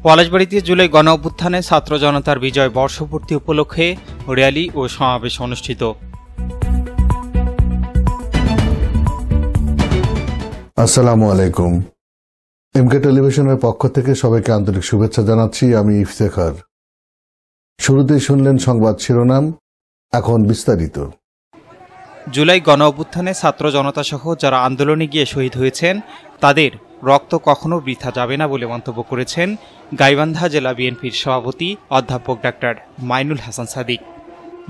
পলাশবাড়ীতে জুলাই গণ অভ্যুত্থানে ছাত্র জনতার বিজয় বর্ষপূর্তি উপলক্ষে র্যালি ও সমাবেশ অনুষ্ঠিত। আসসালামু আলাইকুম। এমকে টেলিভিশনের পক্ষ থেকে সবাইকে আন্তরিক শুভেচ্ছা জানাচ্ছি। আমি ইফতেখার। শুরুতেই শুনলেন সংবাদ শিরোনাম, এখন বিস্তারিত। জুলাই গণ অভ্যুত্থানে ছাত্র জনতা সহ যারা আন্দোলনে গিয়ে শহীদ হয়েছেন তাদের রক্ত কখনো বৃথা যাবে না বলে মন্তব্য করেছেন গাইবান্ধা জেলা বিএনপির সভাপতি অধ্যাপক ডাক্তার মাইনুল হাসান সাদিক।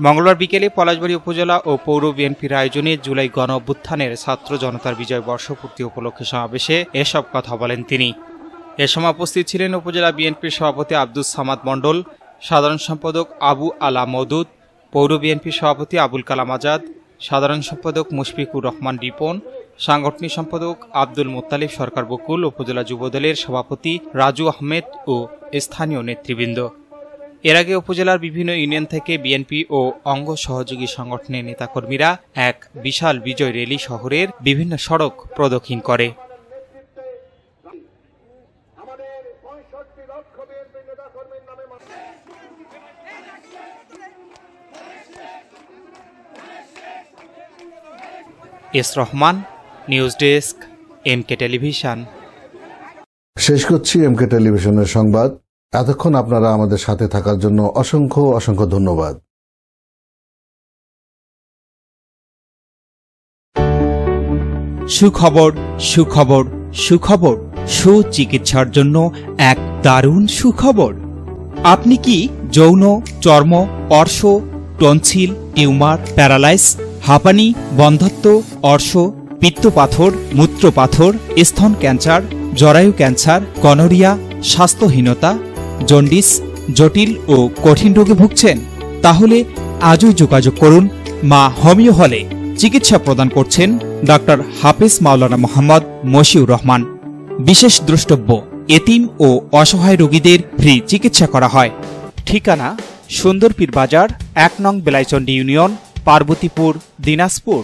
মঙ্গলবার বিকেলে পলাশবাড়ী উপজেলা ও পৌর বিএনপির আয়োজনে জুলাই গণ অভ্যুত্থানের ছাত্র জনতার বিজয় বর্ষপূর্তি উপলক্ষে সমাবেশে এসব কথা বলেন তিনি। এ সময় উপস্থিত ছিলেন উপজেলা বিএনপির সভাপতি আব্দুস সামাদ মণ্ডল, সাধারণ সম্পাদক আবু আলা মওদুদ, পৌর বিএনপির সভাপতি আবুল কালাম আজাদ, সাধারণ সম্পাদক মুশফিকুর রহমান রিপন, সাংগঠনিক সম্পাদক আব্দুল মোত্তালিব সরকার বকুল, উপজেলা যুবদলের সভাপতি রাজু আহমেদ ও স্থানীয় নেতৃবৃন্দ। এর আগে উপজেলার বিভিন্ন ইউনিয়ন থেকে বিএনপি ও অঙ্গ সহযোগী সংগঠনের নেতাকর্মীরা এক বিশাল বিজয় র্যালি শহরের বিভিন্ন সড়ক প্রদক্ষিণ করে। S Rahman, news desk, MK television. শেষ করছি এমকে টেলিভিশনের সংবাদ। এতক্ষণ আপনারা আমাদের সাথে থাকার জন্য অসংখ্য অসংখ্য ধন্যবাদ। সুখবর, সুখবর, সুখবর। সুচিকিৎসার জন্য এক দারুণ সুখবর। আপনি কি যৌন, চর্ম, অর্শ, টনসিল, টিউমার, প্যারালাইস, হাঁপানি, বন্ধ্যাত্ব, অর্শ, পিত্তপাথর, মূত্রপাথর, স্তন ক্যান্সার, জরায়ু ক্যান্সার, গনোরিয়া, স্বাস্থ্যহীনতা, জন্ডিস, জটিল ও কঠিন রোগে ভুগছেন? তাহলে আজই যোগাযোগ করুন মা হোমিও হলে। চিকিৎসা প্রদান করছেন ডাক্তার হাফেজ মাওলানা মোহাম্মদ মশিউর রহমান। বিশেষ দ্রষ্টব্য, এতিম ও অসহায় রোগীদের ফ্রি চিকিৎসা করা হয়। ঠিকানা সুন্দরপীর বাজার, ১ নং বেলাইচন্ডী ইউনিয়ন, পার্বতীপুর, দিনাজপুর।